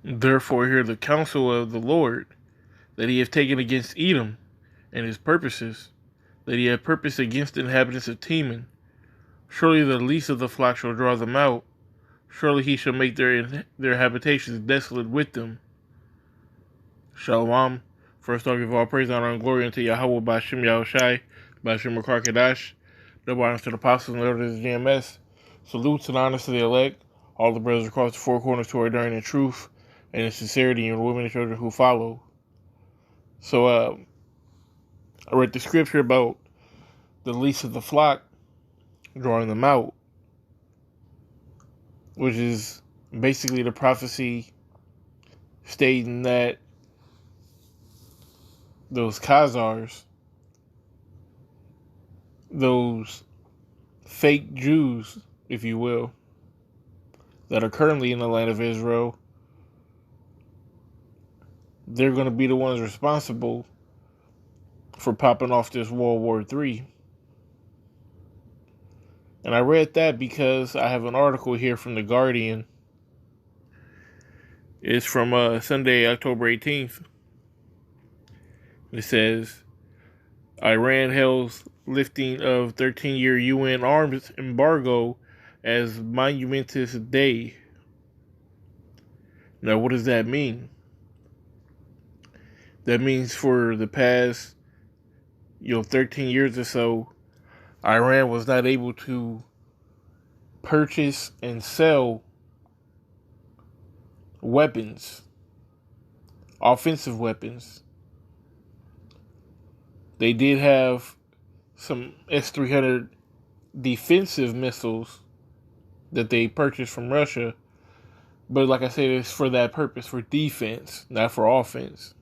Therefore hear the counsel of the Lord, that he hath taken against Edom, and his purposes, that he hath purposed against the inhabitants of Teman. Surely the least of the flock shall draw them out. Surely he shall make their habitations desolate with them. Shalom. First I'll give all praise, honor, and glory unto Yahweh by Shem Yahushai, by Shem Kadash. Double honors to the apostles and elders of the GMS. Salutes and honors to the elect, all the brothers across the four corners who are enduring in truth and in sincerity, and the women and children who follow. So, I read the scripture about the least of the flock drawing them out, which is basically the prophecy stating that those Khazars, those fake Jews, if you will, that are currently in the land of Israel, they're going to be the ones responsible for popping off this World War III. And I read that because I have an article here from The Guardian. It's from Sunday, October 18th. It says, Iran hails lifting of 13-year UN arms embargo as monumentous day. Now, what does that mean? That means for the past, 13 years or so, Iran was not able to purchase and sell weapons, offensive weapons. They did have some S-300 defensive missiles that they purchased from Russia, but like I said, it's for that purpose, for defense, not for offense.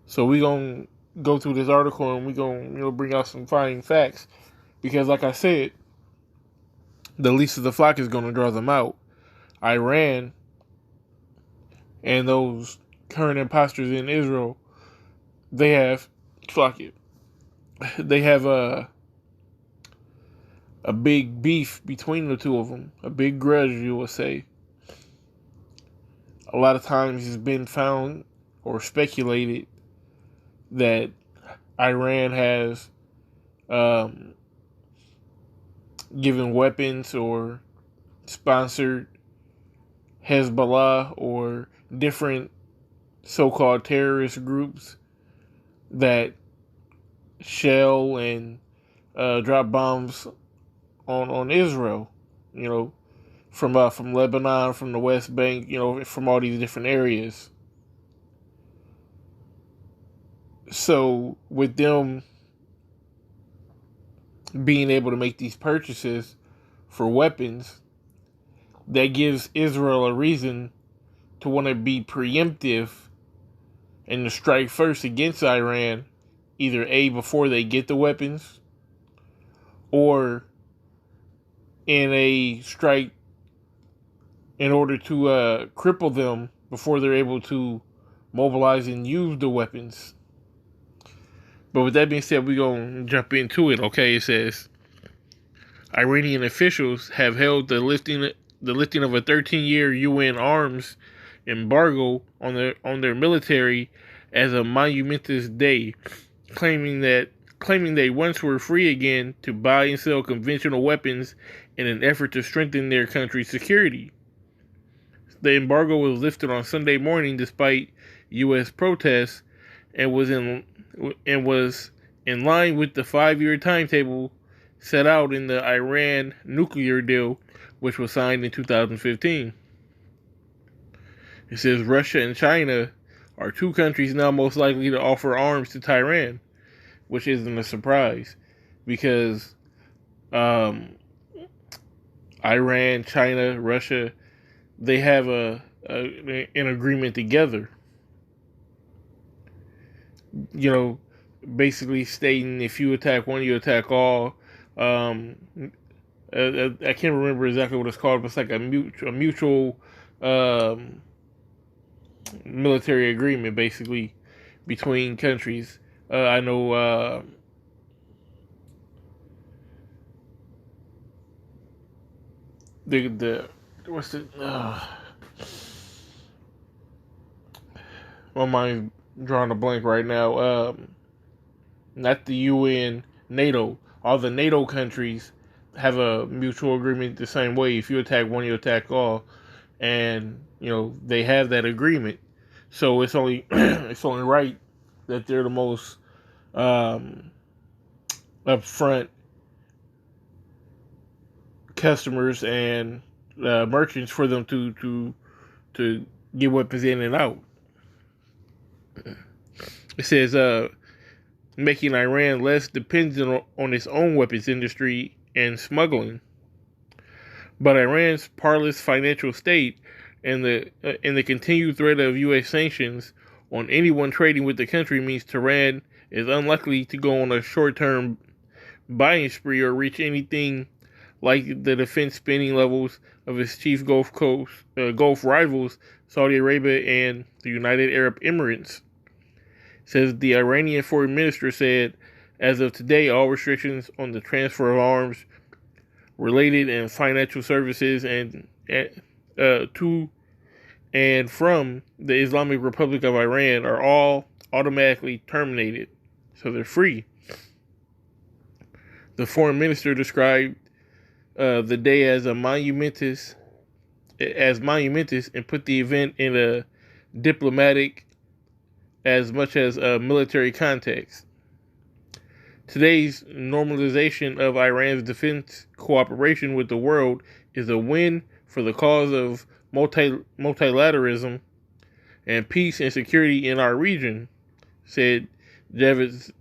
So we're going to go through this article and we're going to bring out some finding facts, because like I said, the least of the flock is going to draw them out. Iran and those current imposters in Israel, they have a big beef between the two of them, a big grudge, you would say. A lot of times it's been found or speculated that Iran has given weapons or sponsored Hezbollah or different so-called terrorist groups that shell and drop bombs on Israel, from Lebanon, from the West Bank, from all these different areas. So with them being able to make these purchases for weapons, that gives Israel a reason to want to be preemptive and to strike first against Iran, either A, before they get the weapons, or in a strike in order to cripple them before they're able to mobilize and use the weapons. But with that being said, we're going to jump into it, okay? It says, Iranian officials have held the lifting of a 13-year UN arms embargo on their military as a momentous day, claiming they once were free again to buy and sell conventional weapons in an effort to strengthen their country's security. The embargo was lifted on Sunday morning despite U.S. protests and was in line with the 5-year timetable set out in the Iran nuclear deal, which was signed in 2015. It says Russia and China are two countries now most likely to offer arms to Tehran, which isn't a surprise, because Iran, China, Russia, they have an agreement together. Basically stating if you attack one, you attack all. I can't remember exactly what it's called, but it's like a mutual military agreement, basically, between countries. I know the what's the My mind's drawing a blank right now. Not the UN, NATO. All the NATO countries have a mutual agreement the same way. If you attack one, you attack all, and they have that agreement. So it's only it's only right that they're the most um, upfront customers and merchants for them to get weapons in and out. It says making Iran less dependent on its own weapons industry and smuggling. But Iran's parlous financial state and the continued threat of U.S. sanctions on anyone trading with the country means Tehran is unlikely to go on a short-term buying spree or reach anything like the defense spending levels of its chief Gulf rivals, Saudi Arabia and the United Arab Emirates. Says the Iranian foreign minister said, as of today, all restrictions on the transfer of arms, related and financial services, and to and from the Islamic Republic of Iran are all automatically terminated, so they're free. The foreign minister described the day as monumentous, and put the event in a diplomatic as much as a military context. Today's normalization of Iran's defense cooperation with the world is a win for the cause of multilateralism and peace and security in our region, said Javad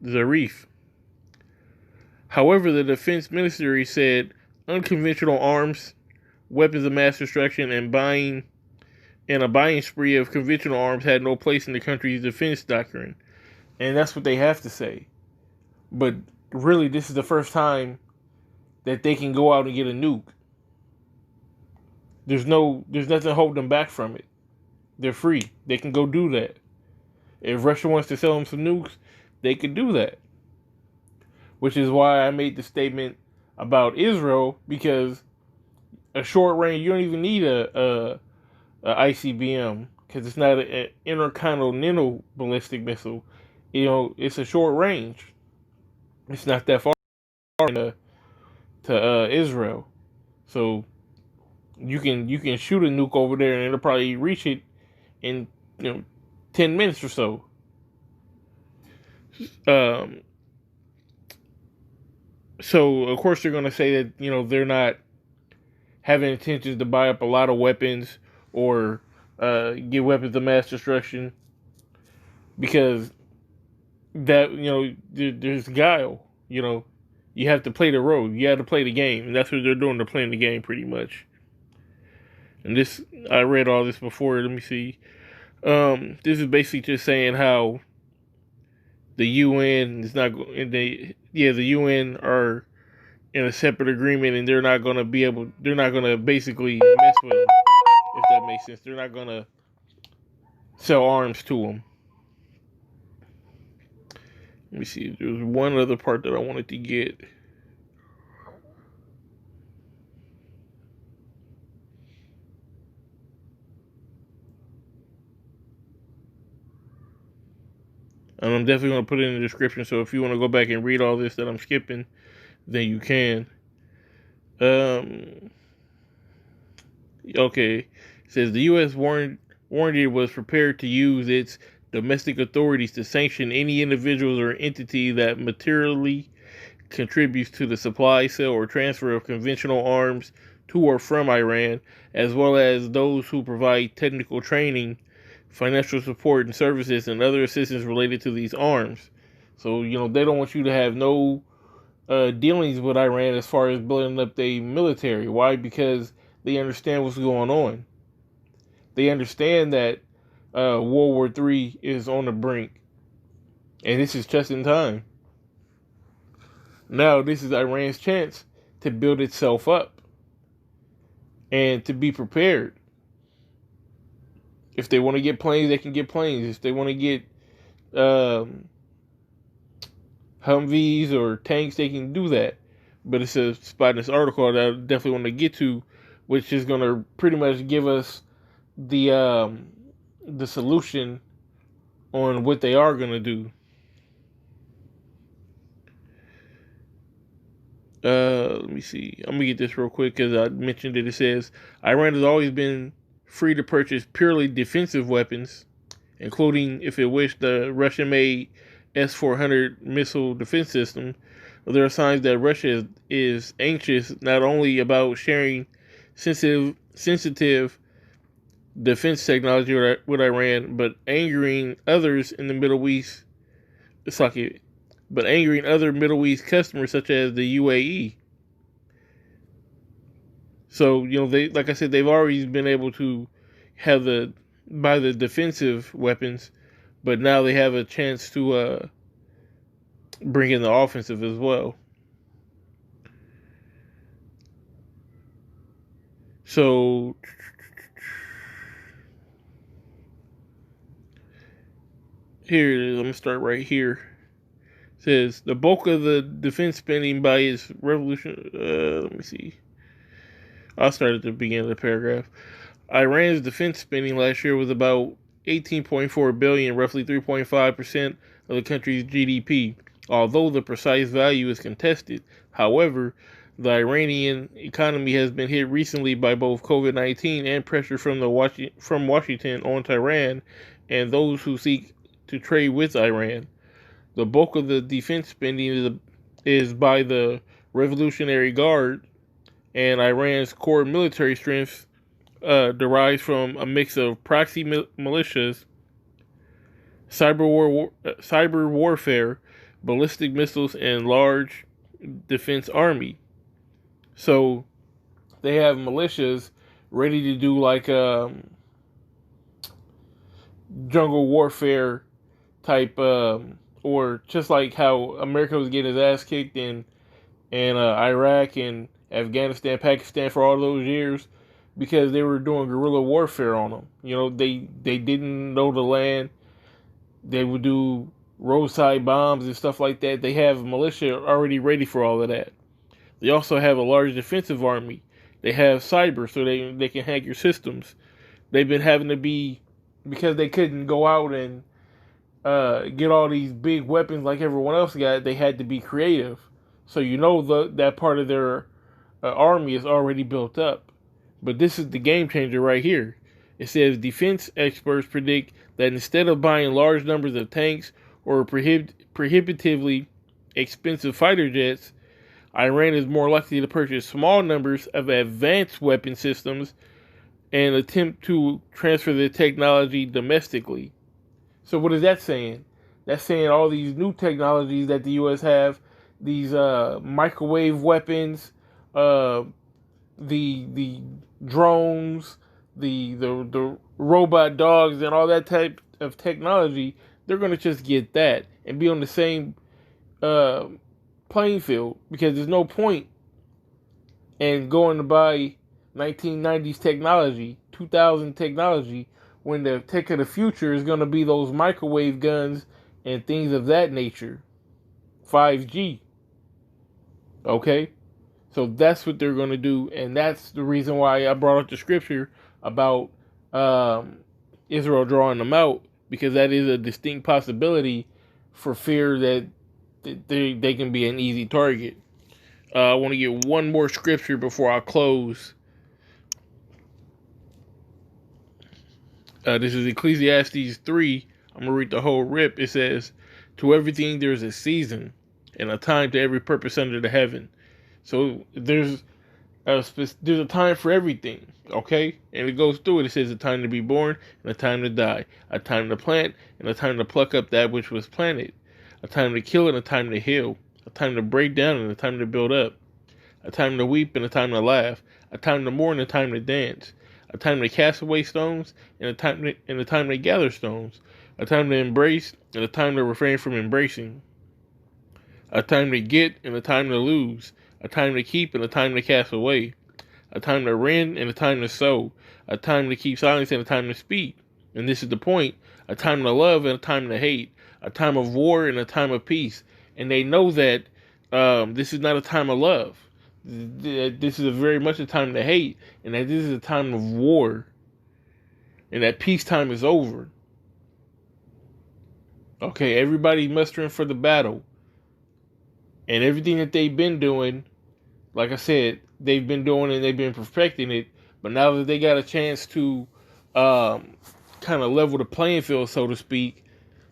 Zarif. However, the defense ministry said unconventional arms, weapons of mass destruction, and a buying spree of conventional arms had no place in the country's defense doctrine. And that's what they have to say. But really, this is the first time that they can go out and get a nuke. There's nothing holding them back from it. They're free. They can go do that. If Russia wants to sell them some nukes, they could do that. Which is why I made the statement about Israel, because a short range, you don't even need a ICBM, because it's not an intercontinental ballistic missile. It's a short range. It's not that far to Israel, so you can shoot a nuke over there and it'll probably reach it in 10 minutes or so. So of course they're gonna say that they're not having intentions to buy up a lot of weapons or get weapons of mass destruction, because that there's guile. You have to play the role. You have to play the game, and that's what they're doing. They're playing the game pretty much. And this, I read all this before. Let me see. This is basically just saying how the UN is not the UN are in a separate agreement, and they're not going to basically mess with them, if that makes sense. They're not going to sell arms to them. Let me see. There's one other part that I wanted to get. And I'm definitely going to put it in the description, so if you want to go back and read all this that I'm skipping, then you can. Okay. It says the U.S. warned it was prepared to use its domestic authorities to sanction any individuals or entity that materially contributes to the supply, sale, or transfer of conventional arms to or from Iran, as well as those who provide technical training, financial support and services, and other assistance related to these arms. So, they don't want you to have no dealings with Iran as far as building up their military. Why? Because they understand what's going on. They understand that World War III is on the brink. And this is just in time. Now, this is Iran's chance to build itself up and to be prepared. If they want to get planes, they can get planes. If they want to get Humvees or tanks, they can do that. But it's a spot in this article that I definitely want to get to, which is going to pretty much give us the the solution on what they are going to do. Let me see. I'm gonna get this real quick because I mentioned it. It says Iran has always been free to purchase purely defensive weapons, including, if it wished, the Russian-made S-400 missile defense system. There are signs that Russia is anxious not only about sharing sensitive defense technology with Iran, but angering others in the Middle East. But angering other Middle East customers such as the UAE. So, they, like I said, they've always been able to buy the defensive weapons, but now they have a chance to bring in the offensive as well. So, here it is. I'm going to start right here. It says, the bulk of the defense spending by its revolution... let me see. I'll start at the beginning of the paragraph. Iran's defense spending last year was about $18.4 billion, roughly 3.5% of the country's GDP, although the precise value is contested. However, the Iranian economy has been hit recently by both COVID-19 and pressure from Washington on Tehran and those who seek to trade with Iran. The bulk of the defense spending is by the Revolutionary Guard, and Iran's core military strength derives from a mix of proxy militias, cyber warfare, ballistic missiles, and large defense army. So they have militias ready to do like jungle warfare type, or just like how America was getting his ass kicked in Iraq and Afghanistan, Pakistan for all those years, because they were doing guerrilla warfare on them. They didn't know the land. They would do roadside bombs and stuff like that. They have militia already ready for all of that. They also have a large defensive army. They have cyber, so they can hack your systems. They've been having to be, because they couldn't go out and get all these big weapons like everyone else got, they had to be creative. So that part of their army is already built up. But this is the game changer right here. It says defense experts predict that instead of buying large numbers of tanks or prohibitively expensive fighter jets, Iran is more likely to purchase small numbers of advanced weapon systems and attempt to transfer the technology domestically. So what is that saying? That's saying all these new technologies that the U.S. have, these microwave weapons, the drones, the robot dogs, and all that type of technology, they're going to just get that and be on the same playing field, because there's no point in going to buy 1990s technology, 2000 technology, when the tech of the future is going to be those microwave guns and things of that nature. 5G. Okay? So that's what they're going to do, and that's the reason why I brought up the scripture about Israel drawing them out, because that is a distinct possibility, for fear that they can be an easy target. I want to get one more scripture before I close. This is Ecclesiastes 3. I'm going to read the whole rip. It says, to everything there's a season, and a time to every purpose under the heaven. So there's a time for everything, okay? And it goes through it. It says a time to be born and a time to die, a time to plant and a time to pluck up that which was planted, a time to kill and a time to heal, a time to break down and a time to build up, a time to weep and a time to laugh, a time to mourn and a time to dance, a time to cast away stones and a time to gather stones, a time to embrace and a time to refrain from embracing, a time to get and a time to lose, a time to keep and a time to cast away, a time to rend and a time to sow, a time to keep silence and a time to speak. And this is the point: a time to love and a time to hate, a time of war and a time of peace. And they know that this is not a time of love. This is very much a time to hate, and that this is a time of war. and that peacetime is over. Okay, everybody mustering for the battle. And everything that they've been doing, like I said, they've been doing and they've been perfecting it. But now that they got a chance to kind of level the playing field, so to speak,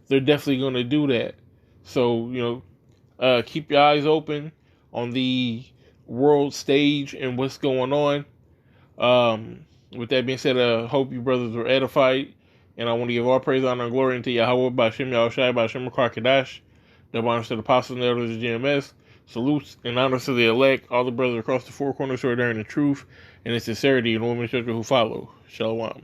they're definitely going to do that. So, keep your eyes open on the world stage and what's going on. With that being said, I hope you brothers were edified. And I want to give all praise, honor, and glory unto Yahweh, Ba'Shem Yahushai, Ba'Shem Kadash, the honors to the apostles and elders of GMS. Salutes and honors to the elect, all the brothers across the four corners who are there in the truth and in sincerity, and the women and children who follow. Shalom.